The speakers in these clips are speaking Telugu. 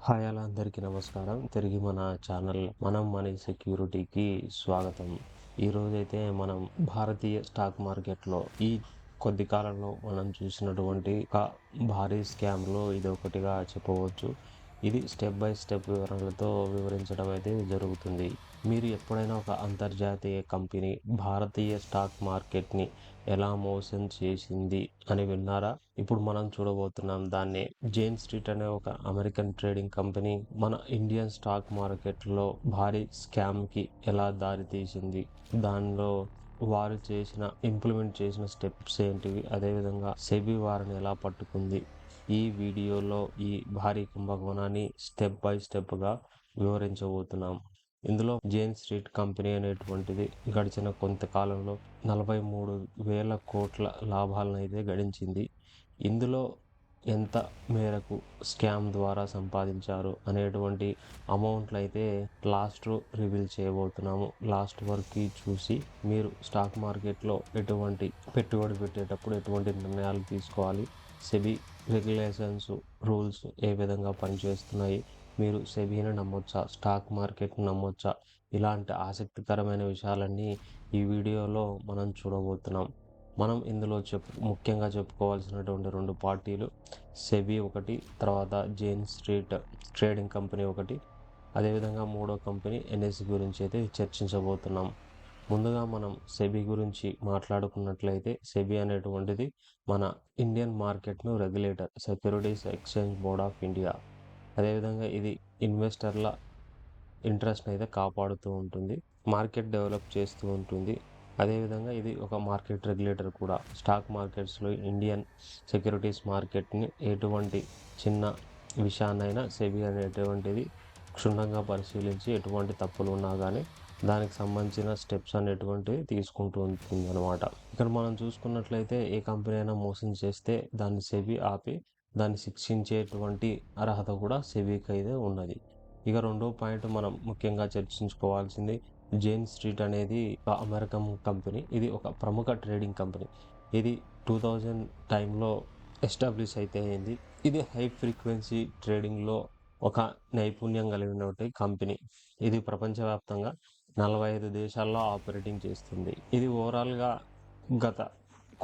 హాయ్ అలా అందరికీ నమస్కారం. తిరిగి మన ఛానల్ మనం మనీ సెక్యూరిటీకి స్వాగతం. ఈరోజైతే మనం భారతీయ స్టాక్ మార్కెట్లో ఈ కొద్ది కాలంలో మనం చూసినటువంటి ఒక భారీ స్కామ్లో ఇది ఒకటిగా చెప్పవచ్చు. ఇది స్టెప్ బై స్టెప్ వివరణలతో వివరించడం అయితే జరుగుతుంది. మీరు ఎప్పుడైనా ఒక అంతర్జాతీయ కంపెనీ భారతీయ స్టాక్ మార్కెట్ని ఎలా మోసం చేసింది అని విన్నారా? ఇప్పుడు మనం చూడబోతున్నాం దాన్ని. జేన్ స్ట్రీట్ అనే ఒక అమెరికన్ ట్రేడింగ్ కంపెనీ మన ఇండియన్ స్టాక్ మార్కెట్లో భారీ స్కామ్కి ఎలా దారితీసింది, దానిలో వారు ఇంప్లిమెంట్ చేసిన స్టెప్స్ ఏంటివి, అదేవిధంగా సెబీ వారిని ఎలా పట్టుకుంది, ఈ వీడియోలో ఈ భారీ కుంభకోణాన్ని స్టెప్ బై స్టెప్గా వివరించబోతున్నాం. ఇందులో జేన్ స్ట్రీట్ కంపెనీ అనేటువంటిది గడిచిన కొంతకాలంలో 43,000 కోట్ల లాభాలను అయితే గడించింది. ఇందులో ఎంత మేరకు స్కామ్ ద్వారా సంపాదించారు అనేటువంటి అమౌంట్లు అయితే లాస్ట్ రివీల్ చేయబోతున్నాము. లాస్ట్ వరకు చూసి మీరు స్టాక్ మార్కెట్లో ఎటువంటి పెట్టుబడి పెట్టేటప్పుడు ఎటువంటి నిర్ణయాలు తీసుకోవాలి, సెబీ రెగ్యులేషన్స్ రూల్స్ ఏ విధంగా పనిచేస్తున్నాయి, మీరు సెబీని నమ్మొచ్చా, స్టాక్ మార్కెట్ని నమ్మొచ్చా, ఇలాంటి ఆసక్తికరమైన విషయాలన్నీ ఈ వీడియోలో మనం చూడబోతున్నాం. మనం ఇందులో ముఖ్యంగా చెప్పుకోవాల్సినటువంటి రెండు పార్టీలు, సెబీ ఒకటి, తర్వాత జేన్ స్ట్రీట్ ట్రేడింగ్ కంపెనీ ఒకటి, అదేవిధంగా మూడో కంపెనీ ఎన్ఎస్సి గురించి అయితే చర్చించబోతున్నాం. ముందుగా మనం సెబీ గురించి మాట్లాడుకున్నట్లయితే, సెబీ అనేటువంటిది మన ఇండియన్ మార్కెట్ను regulator, securities exchange board of India. అదేవిధంగా ఇది ఇన్వెస్టర్ల ఇంట్రెస్ట్ని అయితే కాపాడుతూ ఉంటుంది, మార్కెట్ డెవలప్ చేస్తూ ఉంటుంది. అదేవిధంగా ఇది ఒక మార్కెట్ రెగ్యులేటర్ కూడా. స్టాక్ మార్కెట్స్లో ఇండియన్ సెక్యూరిటీస్ మార్కెట్ని ఎటువంటి చిన్న విషయాన్నైనా సెబీ అనేటువంటిది క్షుణ్ణంగా పరిశీలించి ఎటువంటి తప్పులు ఉన్నా కానీ దానికి సంబంధించిన స్టెప్స్ అనేటువంటివి తీసుకుంటూ ఉంటుంది అనమాట. ఇక్కడ మనం చూసుకున్నట్లయితే ఏ కంపెనీ అయినా మోసం చేస్తే దాన్ని సెబీ ఆపి దాన్ని శిక్షించేటువంటి అర్హత కూడా సెబీకి అయితే ఉన్నది. ఇక రెండో పాయింట్ మనం ముఖ్యంగా చర్చించుకోవాల్సింది, జేన్ స్ట్రీట్ అనేది ఒక అమెరికన్ కంపెనీ. ఇది ఒక ప్రముఖ ట్రేడింగ్ కంపెనీ. ఇది 2000 టైంలో ఎస్టాబ్లిష్ అయితే అయింది. ఇది హై ఫ్రీక్వెన్సీ ట్రేడింగ్లో ఒక నైపుణ్యం కలిగినటువంటి కంపెనీ. ఇది ప్రపంచవ్యాప్తంగా 45 దేశాల్లో ఆపరేటింగ్ చేస్తుంది. ఇది ఓవరాల్గా గత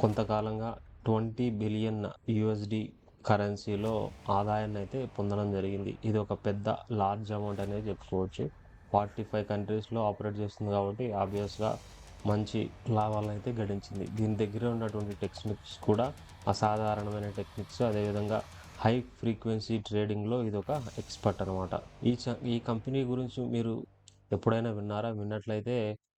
కొంతకాలంగా 20 బిలియన్ యూఎస్డి కరెన్సీలో ఆదాయాన్ని అయితే పొందడం జరిగింది. ఇది ఒక పెద్ద లార్జ్ అమౌంట్ అనేది చెప్పుకోవచ్చు. 45 కంట్రీస్లో ఆపరేట్ చేస్తుంది కాబట్టి ఆబ్వియస్గా మంచి లాభాలను అయితే గడించింది. దీని దగ్గర ఉన్నటువంటి టెక్నిక్స్ కూడా అసాధారణమైన టెక్నిక్స్. అదేవిధంగా హై ఫ్రీక్వెన్సీ ట్రేడింగ్లో ఇది ఒక ఎక్స్పర్ట్ అనమాట. ఈ కంపెనీ గురించి మీరు ఎప్పుడైనా విన్నారా? విన్నట్లయితే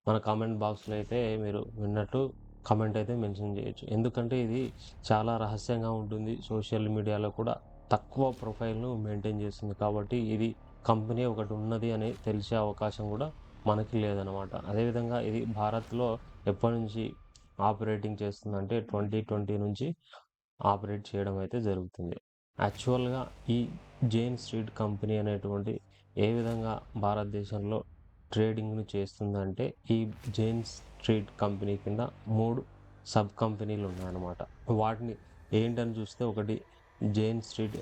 మన కామెంట్ బాక్స్లో అయితే మీరు విన్నట్టు కామెంట్ అయితే మెన్షన్ చేయొచ్చు. ఎందుకంటే ఇది చాలా రహస్యంగా ఉంటుంది. సోషల్ మీడియాలో కూడా తక్కువ ప్రొఫైల్ను మెయింటైన్ చేస్తుంది కాబట్టి ఇది కంపెనీ ఒకటి ఉన్నది అని తెలిసే అవకాశం కూడా మనకి లేదనమాట. అదేవిధంగా ఇది భారత్లో ఎప్పటి నుంచి ఆపరేటింగ్ చేస్తుందంటే 2020 నుంచి ఆపరేట్ చేయడం అయితే జరుగుతుంది. యాక్చువల్గా ఈ జేన్ స్ట్రీట్ కంపెనీ అనేటువంటి ఏ విధంగా భారతదేశంలో ట్రేడింగ్ను చేస్తుందంటే, ఈ జేన్ స్ట్రీట్ కంపెనీ కింద 3 సబ్ కంపెనీలు ఉన్నాయన్నమాట. వాటిని ఏంటని చూస్తే, ఒకటి Jane street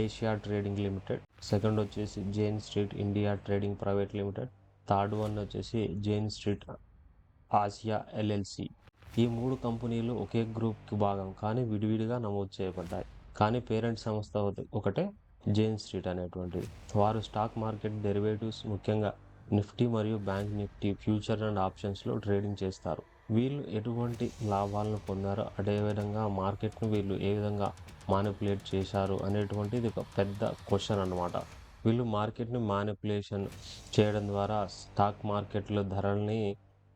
Asia trading limited, second వచ్చేసి Jane street India trading private limited, third one వచ్చేసి జేన్ స్ట్రీట్ ఆసియా ఎల్ఎల్సి. ఈ 3 కంపెనీలు ఒకే గ్రూప్కి భాగం కానీ విడివిడిగా నమోదు చేయబడ్డాయి. కానీ పేరెంట్ సంస్థ ఒకటే, జేన్ స్ట్రీట్ అనేటువంటిది. వారు స్టాక్ మార్కెట్ డెరివేటివ్స్, ముఖ్యంగా నిఫ్టీ మరియు బ్యాంక్ నిఫ్టీ ఫ్యూచర్ అండ్ ఆప్షన్స్లో ట్రేడింగ్ చేస్తారు. వీళ్ళు ఎటువంటి లాభాలను పొందారో, అదేవిధంగా మార్కెట్ను వీళ్ళు ఏ విధంగా మానిపులేట్ చేశారు అనేటువంటిది ఒక పెద్ద క్వశ్చన్ అన్నమాట. వీళ్ళు మార్కెట్ని మానిపులేషన్ చేయడం ద్వారా స్టాక్ మార్కెట్లో ధరల్ని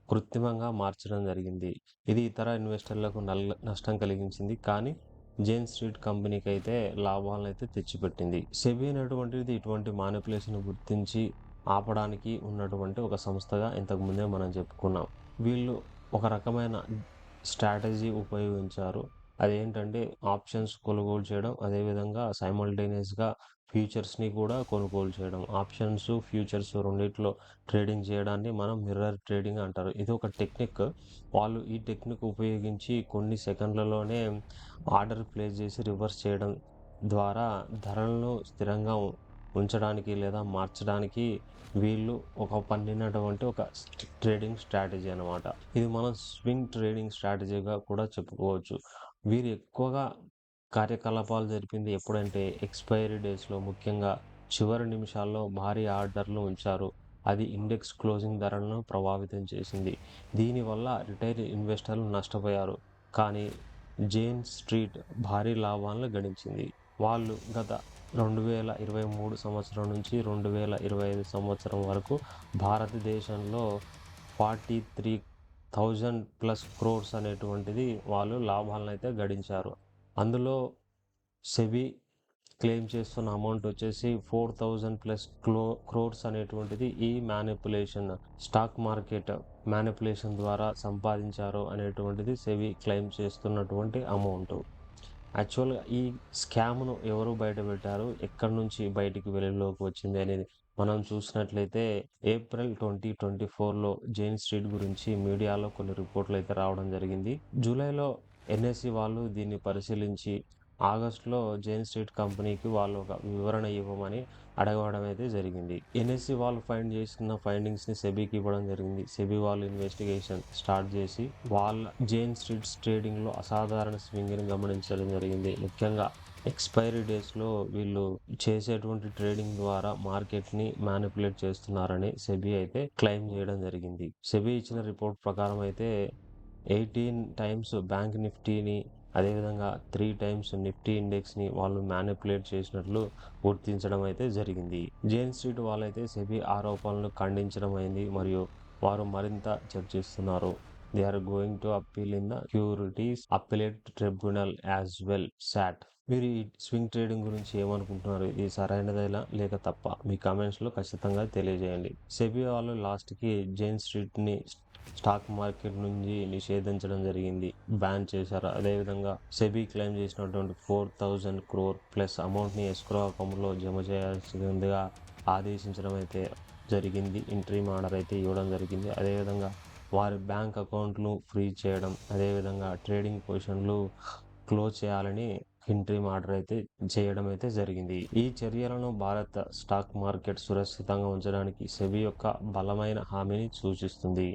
కృత్రిమంగా మార్చడం జరిగింది. ఇది ఇతర ఇన్వెస్టర్లకు నష్టం కలిగించింది, కానీ జేన్ స్ట్రీట్ కంపెనీకి అయితే లాభాలను అయితే తెచ్చిపెట్టింది. సెబీ అనేటువంటిది ఇటువంటి మానిపులేషన్ గుర్తించి ఆపడానికి ఉన్నటువంటి ఒక సంస్థగా ఇంతకుముందే మనం చెప్పుకున్నాం. వీళ్ళు ఒక రకమైన స్ట్రాటజీ ఉపయోగించారు. అదేంటంటే ఆప్షన్స్ కొనుగోలు చేయడం, అదేవిధంగా సైమల్టేనియస్గా ఫ్యూచర్స్ని కూడా కొనుగోలు చేయడం. ఆప్షన్స్, ఫ్యూచర్స్ రెండిట్లో ట్రేడింగ్ చేయడాన్ని మనం మిర్రర్ ట్రేడింగ్ అంటారు. ఇది ఒక టెక్నిక్. వాళ్ళు ఈ టెక్నిక్ ఉపయోగించి కొన్ని సెకండ్లలోనే ఆర్డర్ ప్లేస్ చేసి రివర్స్ చేయడం ద్వారా ధరలను స్థిరంగా ఉంచడానికి లేదా మార్చడానికి వీళ్ళు పన్నినటువంటి ఒక ట్రేడింగ్ స్ట్రాటజీ అనమాట. ఇది మనం స్వింగ్ ట్రేడింగ్ స్ట్రాటజీగా కూడా చెప్పుకోవచ్చు. వీరు ఎక్కువగా కార్యకలాపాలు జరిపింది ఎప్పుడంటే ఎక్స్‌పైరీ డేస్‌లో, ముఖ్యంగా చివరి నిమిషాల్లో భారీ ఆర్డర్‌లు ఉంచారు. అది ఇండెక్స్ క్లోజింగ్ ధరలను ప్రభావితం చేసింది. దీనివల్ల రిటైల్ ఇన్వెస్టర్లు నష్టపోయారు. కానీ జేన్ స్ట్రీట్ భారీ లాభాలను గడించింది. వాళ్ళు గత 2023 సంవత్సరం నుంచి 2025 సంవత్సరం వరకు భారతదేశంలో 43,000 ప్లస్ క్రోర్స్ అనేటువంటిది వాళ్ళు లాభాలనైతే గడించారు. అందులో సెబీ క్లెయిమ్ చేస్తున్న అమౌంట్ వచ్చేసి 4,000 ప్లస్ క్రోర్స్ అనేటువంటిది ఈ స్టాక్ మార్కెట్ మ్యానిపులేషన్ ద్వారా సంపాదించారు అనేటువంటిది సెబీ క్లెయిమ్ చేస్తున్నటువంటి అమౌంట్. యాక్చువల్‌గా ఈ స్కామ్‌ను ఎవరు బయటపెట్టారు? ఎక్కడి నుంచి బయటికి వెలుగులోకి వచ్చింది అనేది మనం చూసినట్లయితే ఏప్రిల్ 2024లో జేన్ స్ట్రీట్ గురించి మీడియాలో కొన్ని రిపోర్ట్‌లయితే రావడం జరిగింది. జూలైలో ఎన్ఎస్ఈ వాళ్ళు దీన్ని పరిశీలించి ఆగస్టులో జేన్ స్ట్రీట్ కంపెనీకి వాళ్ళు ఒక వివరణ ఇవ్వమని అడగడం అయితే జరిగింది. ఎన్ఎస్ఈ వాళ్ళు ఫైండ్ చేసిన ఫైండింగ్స్‌ని సెబీకి ఇవ్వడం జరిగింది. సెబీ వాళ్ళు ఇన్వెస్టిగేషన్ స్టార్ట్ చేసి వాళ్ళ జేన్ స్ట్రీట్ ట్రేడింగ్‌లో అసాధారణ స్వింగ్‌ని గమనించడం జరిగింది. ముఖ్యంగా ఎక్స్‌పైరీ డేస్‌లో వీళ్ళు చేసేటువంటి ట్రేడింగ్ ద్వారా మార్కెట్‌ని మ్యానిపులేట్ చేస్తున్నారని సెబీ అయితే క్లెయిమ్ చేయడం జరిగింది. సెబీ ఇచ్చిన రిపోర్ట్ ప్రకారం అయితే 18 టైమ్స్ బ్యాంక్ నిఫ్టీని, అదేవిధంగా 3 టైమ్స్ నిఫ్టీ ఇండెక్స్‌ని వాళ్ళు మ్యానిపులేట్ చేసినట్లు గుర్తించడం అయితే జరిగింది. జేన్ స్ట్రీట్ వాళ్ళైతే సెబీ ఆరోపణలను ఖండించడం అయింది మరియు వారు మరింత చర్చిస్తున్నారు. They are going to appeal in the securities appellate tribunal as well SAT. మీరు ఈ స్వింగ్ ట్రేడింగ్ గురించి ఏమనుకుంటున్నారు? ఇది సరైనదేనా లేక తప్పా? మీ కామెంట్స్‌లో ఖచ్చితంగా తెలియజేయండి. సెబీ వాళ్ళు లాస్ట్‌కి జేన్ స్ట్రీట్‌ని స్టాక్ మార్కెట్ నుంచి నిషేధించడం జరిగింది. బ్యాన్ చేశారు. అదేవిధంగా సెబీ క్లెయిమ్ చేసినటువంటి 4,000 క్రోర్ ప్లస్ అమౌంట్‌ని ఎస్క్రో అకౌంట్‌లో జమ చేయాల్సిందిగా ఆదేశించడం అయితే జరిగింది. ఇంట్రీమ్ ఆర్డర్ అయితే ఇవ్వడం జరిగింది. అదేవిధంగా వారి బ్యాంక్ అకౌంట్‌లు ఫ్రీజ్ చేయడం, అదేవిధంగా ట్రేడింగ్ పొజిషన్‌లు క్లోజ్ చేయాలని ఇంట్రీమ్ ఆర్డర్ అయితే చేయడం అయితే జరిగింది. ఈ చర్యలను భారత స్టాక్ మార్కెట్ సురక్షితంగా ఉంచడానికి సెబీ యొక్క బలమైన హామీని సూచిస్తుంది.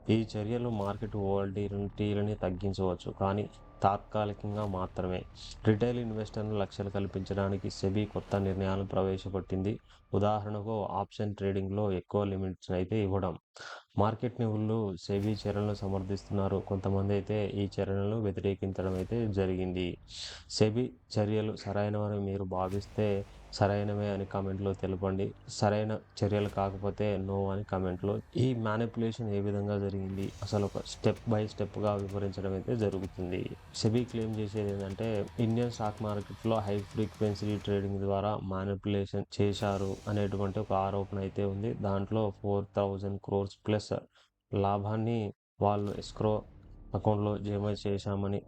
ఈ చర్యలు మార్కెట్ వోల్టాలిటీని తగ్గించవచ్చు, కానీ తాత్కాలికంగా మాత్రమే. రిటైల్ ఇన్వెస్టర్లు లక్ష్యాలు కల్పించడానికి సెబీ కొత్త నిర్ణయాలను ప్రవేశపెట్టింది. ఉదాహరణకు ఆప్షన్ ట్రేడింగ్‌లో ఎక్కువ లిమిట్స్ అయితే ఇవ్వడం. మార్కెట్ నిపుణులు సెబీ చర్యలను సమర్థిస్తున్నారు. కొంతమంది అయితే ఈ చర్యలను వ్యతిరేకించడం అయితే జరిగింది. సెబీ చర్యలు సరైనవని మీరు భావిస్తే సరైనవే అని కామెంట్‌లో తెలపండి. సరైన చర్యలు కాకపోతే నో అని కామెంట్‌లో. ఈ మ్యానిపులేషన్ ఏ విధంగా జరిగింది? అసలు ఒక స్టెప్ బై స్టెప్‌గా వివరించడం అయితే జరుగుతుంది. సెబీ క్లెయిమ్ చేసేది ఏంటంటే ఇండియన్ స్టాక్ మార్కెట్‌లో హై ఫ్రీక్వెన్సీ ట్రేడింగ్ ద్వారా మ్యానిపులేషన్ చేశారు అనేటువంటి ఒక ఆరోపణ అయితే ఉంది. దాంట్లో 4,000 క్రోర్స్ ప్లస్ లాభాన్ని వాళ్ళు ఎస్క్రో అకౌంట్‌లో జమ చేశామని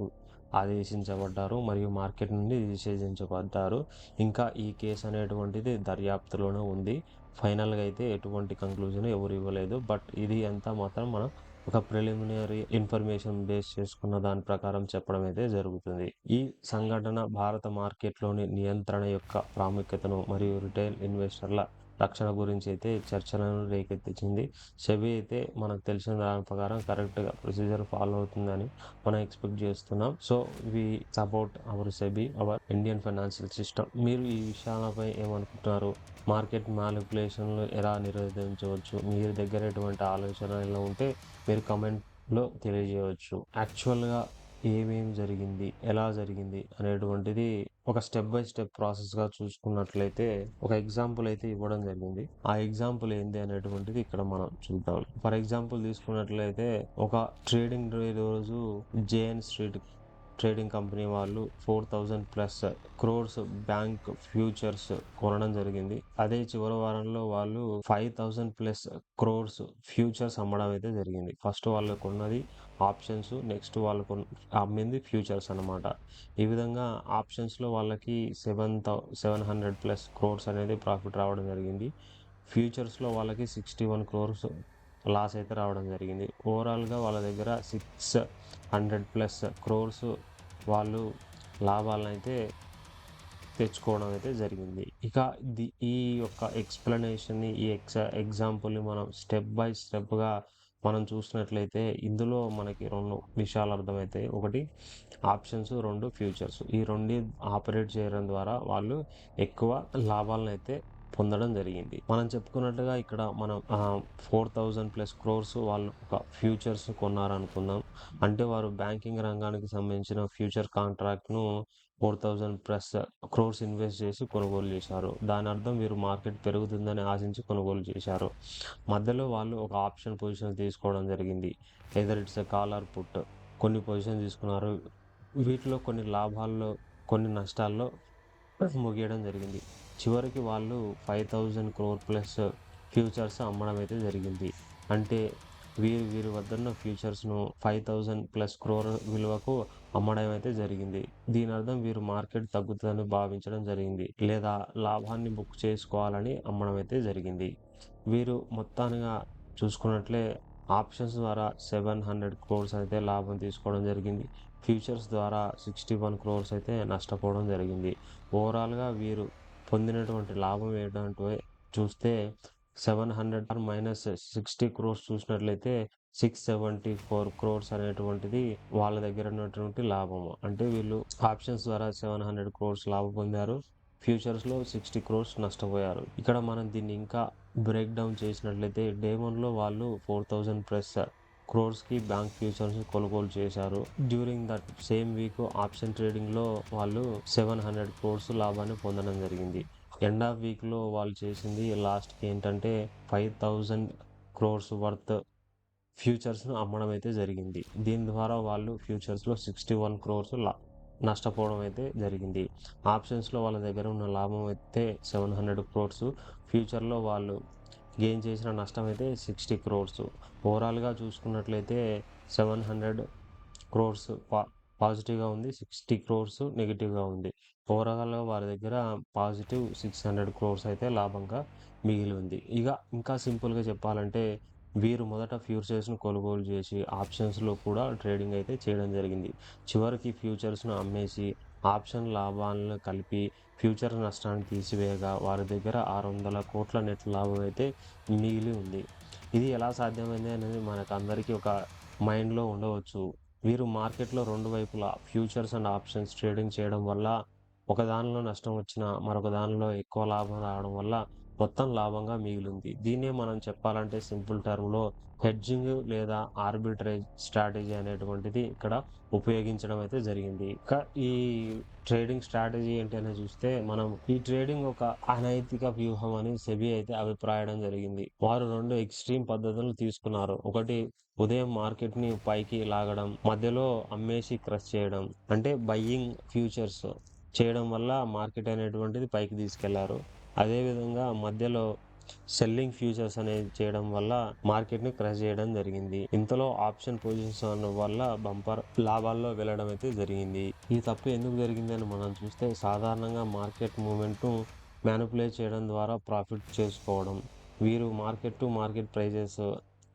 ఆదేశించబడ్డారు మరియు మార్కెట్ నుండి నిషేధించబడ్డారు. ఇంకా ఈ కేసు అనేటువంటిది దర్యాప్తులోనే ఉంది. ఫైనల్‌గా అయితే ఎటువంటి కంక్లూజన్ ఎవరు ఇవ్వలేదు. బట్ ఇది అంతా మాత్రం మనం ఒక ప్రిలిమినరీ ఇన్ఫర్మేషన్ బేస్ చేసుకున్న దాని ప్రకారం చెప్పడం అయితే జరుగుతుంది. ఈ సంఘటన భారత మార్కెట్‌లోని నియంత్రణ యొక్క ప్రాముఖ్యతను మరియు రిటైల్ ఇన్వెస్టర్ల రక్షణ గురించి అయితే చర్చలను రేకెత్తించింది. సెబీ అయితే మనకు తెలిసిన దాని ప్రకారం కరెక్ట్‌గా ప్రొసీజర్ ఫాలో అవుతుందని మనం ఎక్స్పెక్ట్ చేస్తున్నాం. So we support our SEBI, our Indian financial system. మీరు ఈ విషయాలపై ఏమనుకుంటున్నారు? మార్కెట్ మ్యానిపులేషన్‌లు ఎలా నిరోధించవచ్చు? మీ దగ్గర ఎటువంటి ఆలోచనలు ఉంటే మీరు కామెంట్‌లో తెలియజేయవచ్చు. యాక్చువల్‌గా ఏమేమి జరిగింది? ఎలా జరిగింది? అనేటువంటిది ఒక స్టెప్ బై స్టెప్ ప్రాసెస్‌గా చూసుకున్నట్లయితే ఒక ఎగ్జాంపుల్ అయితే ఇవ్వడం జరిగింది. ఆ ఎగ్జాంపుల్ ఏంది అనేటువంటిది ఇక్కడ మనం చూద్దాం. ఫర్ ఎగ్జాంపుల్ తీసుకున్నట్లయితే ఒక ట్రేడింగ్ డే రోజు జేఎన్ స్ట్రీట్ ట్రేడింగ్ కంపెనీ వాళ్ళు 4,000 ప్లస్ క్రోర్స్ బ్యాంక్ ఫ్యూచర్స్ కొనడం జరిగింది. అదే చివరి వారంలో వాళ్ళు 5,000 ప్లస్ క్రోర్స్ ఫ్యూచర్స్ అమ్మడం అయితే జరిగింది. ఫస్ట్ వాళ్ళు కొన్నది ఆప్షన్స్, నెక్స్ట్ వాళ్ళు అమ్మింది ఫ్యూచర్స్ అన్నమాట. ఈ విధంగా ఆప్షన్స్‌లో వాళ్ళకి 700 ప్లస్ క్రోర్స్ అనేది ప్రాఫిట్ రావడం జరిగింది. ఫ్యూచర్స్‌లో వాళ్ళకి 61 క్రోర్స్ లాస్ అయితే రావడం జరిగింది. ఓవరాల్‌గా వాళ్ళ దగ్గర 600 ప్లస్ క్రోర్స్ వాళ్ళు లాభాలనైతే తెచ్చుకోవడం అయితే జరిగింది. ఇక ఈ యొక్క ఎక్స్‌ప్లనేషన్‌ని ఈ ఎగ్జాంపుల్‌ని మనం స్టెప్ బై స్టెప్‌గా మనం చూసినట్లయితే ఇందులో మనకి 2 విషయాలు అర్థమైతాయి. ఒకటి ఆప్షన్స్, 2 ఫ్యూచర్స్. ఈ 2 ఆపరేట్ చేయడం ద్వారా వాళ్ళు ఎక్కువ లాభాలనైతే పొందడం జరిగింది. మనం చెప్పుకున్నట్టుగా ఇక్కడ మనం 4000+ క్రోర్స్ వాళ్ళు ఒక ఫ్యూచర్స్ కొన్నారనుకుందాం. అంటే వారు బ్యాంకింగ్ రంగానికి సంబంధించిన ఫ్యూచర్ కాంట్రాక్ట్‌ను 4000+ క్రోర్స్ ఇన్వెస్ట్ చేసి కొనుగోలు చేశారు. దాని అర్థం వీరు మార్కెట్ పెరుగుతుందని ఆశించి కొనుగోలు చేశారు. మధ్యలో వాళ్ళు ఒక ఆప్షన్ పొజిషన్ తీసుకోవడం జరిగింది. Either it's a call or put. కొన్ని పొజిషన్ తీసుకున్నారు. వీటిలో కొన్ని లాభాల్లో, కొన్ని నష్టాల్లో ముగియడం జరిగింది. చివరికి వాళ్ళు 5000 క్రోర్ ప్లస్ ఫ్యూచర్స్ అమ్మడం అయితే జరిగింది. అంటే వీరి వద్దన్న ఫ్యూచర్స్‌ను 5000+ క్రోర్ విలువకు అమ్మడం అయితే జరిగింది. దీని అర్థం వీరు మార్కెట్ తగ్గుతుందని భావించడం జరిగింది. లేదా లాభాన్ని బుక్ చేసుకోవాలని అమ్మడం అయితే జరిగింది. వీరు మొత్తానిగా చూసుకున్నట్లే ఆప్షన్స్ ద్వారా 700 క్రోర్స్ అయితే లాభం తీసుకోవడం జరిగింది. ఫ్యూచర్స్ ద్వారా 61 క్రోర్స్ అయితే నష్టపోవడం జరిగింది. ఓవరాల్‌గా వీరు పొందినటువంటి లాభం ఏంటంటే చూస్తే 700 మైనస్ 60 క్రోర్స్ చూసినట్లయితే 674 క్రోర్స్ అనేటువంటిది వాళ్ళ దగ్గర ఉన్నటువంటి లాభము. అంటే వీళ్ళు ఆప్షన్స్ ద్వారా 700 క్రోర్స్ లాభం పొందారు. ఫ్యూచర్స్‌లో 60 క్రోర్స్ నష్టపోయారు. ఇక్కడ మనం దీన్ని ఇంకా బ్రేక్ డౌన్ చేసినట్లయితే డే 1లో వాళ్ళు 4000+ క్రోర్స్‌కి బ్యాంక్ ఫ్యూచర్స్ కొనుగోలు చేశారు. During that same week option ట్రేడింగ్‌లో వాళ్ళు 700 క్రోర్స్ లాభాన్ని పొందడం జరిగింది. ఎండ్ ఆఫ్ వీక్‌లో వాళ్ళు చేసింది లాస్ట్‌కి ఏంటంటే 5000 క్రోర్స్ వర్త్ ఫ్యూచర్స్‌ను అమ్మడం అయితే జరిగింది. దీని ద్వారా వాళ్ళు ఫ్యూచర్స్‌లో 61 క్రోర్స్ నష్టపోవడం అయితే జరిగింది. ఆప్షన్స్‌లో వాళ్ళ దగ్గర ఉన్న లాభం అయితే 700 క్రోర్స్. ఫ్యూచర్‌లో వాళ్ళు గెయిన్ చేసిన నష్టం అయితే 60 క్రోర్స్. ఓవరాల్‌గా చూసుకున్నట్లయితే 700 క్రోర్స్ పాజిటివ్‌గా ఉంది. 60 క్రోర్స్ నెగెటివ్‌గా ఉంది. ఓవరాల్‌గా వారి దగ్గర పాజిటివ్ 600 క్రోర్స్ అయితే లాభంగా మిగిలి ఉంది. ఇంకా సింపుల్‌గా చెప్పాలంటే వీరు మొదట ఫ్యూచర్స్‌ను కొనుగోలు చేసి ఆప్షన్స్‌లో కూడా ట్రేడింగ్ అయితే చేయడం జరిగింది. చివరికి ఫ్యూచర్స్‌ను అమ్మేసి ఆప్షన్ లాభాలను కలిపి ఫ్యూచర్ నష్టాన్ని తీసివేయగా వారి దగ్గర 600 కోట్ల నెట్ లాభం అయితే మిగిలి ఉంది. ఇది ఎలా సాధ్యమైంది అనేది మనకందరికీ ఒక మైండ్‌లో ఉండవచ్చు. వీరు మార్కెట్‌లో 2 వైపులా ఫ్యూచర్స్ అండ్ ఆప్షన్స్ ట్రేడింగ్ చేయడం వల్ల ఒక దానిలో నష్టం వచ్చినా మరొక దానిలో ఎక్కువ లాభం రావడం వల్ల మొత్తం లాభంగా మిగిలింది. దీన్నే మనం చెప్పాలంటే సింపుల్ టర్మ్‌లో హెడ్జింగ్ లేదా ఆర్బిట్రేజ్ స్ట్రాటజీ అనేటువంటిది ఇక్కడ ఉపయోగించడం అయితే జరిగింది. ఈ ట్రేడింగ్ స్ట్రాటజీ ఏంటి అని చూస్తే మనం ఈ ట్రేడింగ్ ఒక అనైతిక వ్యూహం అని సెబీ అయితే అభిప్రాయడం జరిగింది. వారు 2 ఎక్స్‌ట్రీమ్ పద్ధతులు తీసుకున్నారు. ఒకటి ఉదయం మార్కెట్‌ని పైకి లాగడం, మధ్యలో అమ్మేసి క్రష్ చేయడం. అంటే బయ్యింగ్ ఫ్యూచర్స్ చేయడం వల్ల మార్కెట్ అనేటువంటిది పైకి తీసుకెళ్లారు. అదేవిధంగా మధ్యలో సెల్లింగ్ ఫ్యూచర్స్ అనేది చేయడం వల్ల మార్కెట్‌ని క్రష్ చేయడం జరిగింది. ఇంతలో ఆప్షన్ పొజిషన్స్ అవ్వడం వల్ల బంపర్ లాభాల్లో వెళ్ళడం అయితే జరిగింది. ఈ తప్పు ఎందుకు జరిగిందని మనం చూస్తే సాధారణంగా మార్కెట్ మూవ్‌మెంట్‌ను మ్యానిప్యులేట్ చేయడం ద్వారా ప్రాఫిట్ చేసుకోవడం. వీరు market to market prices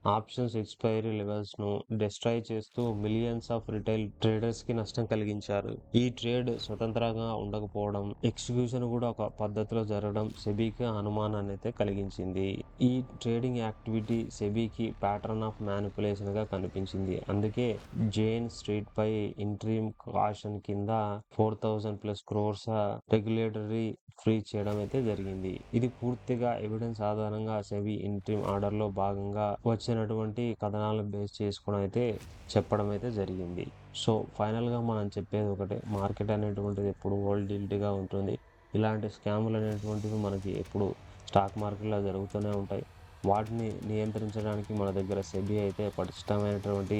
options expiry లెవెల్స్‌ను డెస్ట్రాయ్ చేస్తూ మిలియన్స్ ఆఫ్ రిటైల్ ట్రేడర్స్‌కి నష్టం కలిగించారు. ఈ ట్రేడ్ స్వతంత్రంగా ఉండకపోవడం, ఎగ్జిక్యూషన్ కూడా ఒక పద్ధతిలో జరగడం సెబీకి అనుమానాన్ని అయితే కలిగించింది. ఈ ట్రేడింగ్ యాక్టివిటీ సెబీకి ప్యాటర్న్ ఆఫ్ మ్యానిప్యులేషన్‌గా కనిపించింది. అందుకే జేన్ స్ట్రీట్‌పై ఇంటరిమ్ కాషన్ కింద 4000+ క్రోర్స్ రెగ్యులేటరీ ఫ్రీజ్ చేయడం అయితే జరిగింది. ఇది పూర్తిగా ఎవిడెన్స్ ఆధారంగా సెబీ ఇంటరిమ్ ఆర్డర్‌లో భాగంగా వచ్చినటువంటి కథనాలను బేస్ చేసుకొని అయితే చెప్పడం అయితే జరిగింది. సో, ఫైనల్‌గా మనం చెప్పేది ఒకటే. మార్కెట్ అనేటువంటిది ఎప్పుడు వోల్టిలిటీగా ఉంటుంది. ఇలాంటి స్కాములు అనేటువంటివి మనకి ఎప్పుడు స్టాక్ మార్కెట్‌లో జరుగుతూనే ఉంటాయి. వాటిని నియంత్రించడానికి మన దగ్గర సెబీ అయితే పటిష్టమైనటువంటి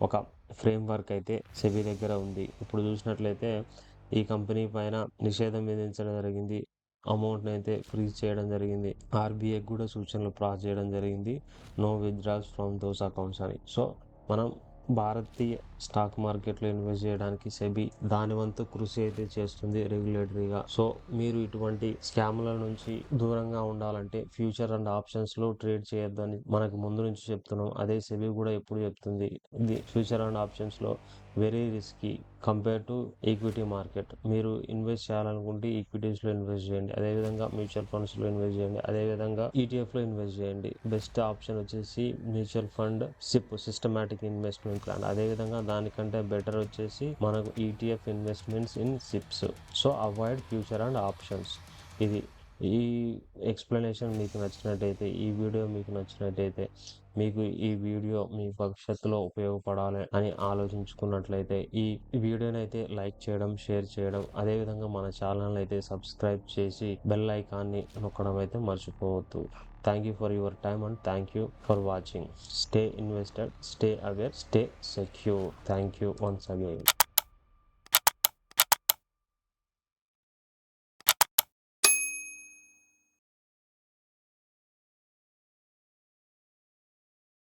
ఒక ఫ్రేమ్‌వర్క్ అయితే సెబీ దగ్గర ఉంది. ఇప్పుడు చూసినట్లయితే ఈ కంపెనీ పైన నిషేధం విధించడం జరిగింది. అమౌంట్‌నైతే ఫ్రీజ్ చేయడం జరిగింది. ఆర్‌బీఐకి కూడా సూచనలు పాస్ చేయడం జరిగింది. No withdrawals from those accounts అని. సో, మనం భారతీయ స్టాక్ మార్కెట్‌లో ఇన్వెస్ట్ చేయడానికి సెబీ దాని వంతు కృషి అయితే చేస్తుంది రెగ్యులేటరీగా. సో, మీరు ఇటువంటి స్కామ్‌ల నుంచి దూరంగా ఉండాలంటే ఫ్యూచర్ అండ్ ఆప్షన్స్‌లో ట్రేడ్ చేయొద్దని మనకు ముందు నుంచి చెప్తున్నాం. అదే సెబీ కూడా ఎప్పుడు చెప్తుంది. ఫ్యూచర్ అండ్ ఆప్షన్స్‌లో very risky compare to equity market. మీరు ఇన్వెస్ట్ చేయాలనుకుంటే ఈక్విటీస్లో ఇన్వెస్ట్ చేయండి, అదేవిధంగా మ్యూచువల్ ఫండ్స్లో ఇన్వెస్ట్ చేయండి, అదేవిధంగా ఈటీఎఫ్లో ఇన్వెస్ట్ చేయండి. బెస్ట్ ఆప్షన్ వచ్చేసి mutual fund SIP, systematic investment plan. అదేవిధంగా దానికంటే బెటర్ వచ్చేసి మనకు ETF investments in SIPs. So avoid future and options. ఇది ఈ ఎక్స్ప్లెనేషన్ మీకు నచ్చినట్టయితే, ఈ వీడియో మీకు నచ్చినట్టయితే, మీకు ఈ వీడియో మీ భవిష్యత్తులో ఉపయోగపడాలి అని ఆలోచించుకున్నట్లయితే ఈ వీడియోని అయితే లైక్ చేయడం, షేర్ చేయడం, అదేవిధంగా మన ఛానల్ అయితే సబ్స్క్రైబ్ చేసి బెల్ ఐకాన్ని నొక్కడం అయితే మర్చిపోవద్దు. Thank you for your time and thank you for watching. Stay invested, stay aware, stay secure. Thank you once again.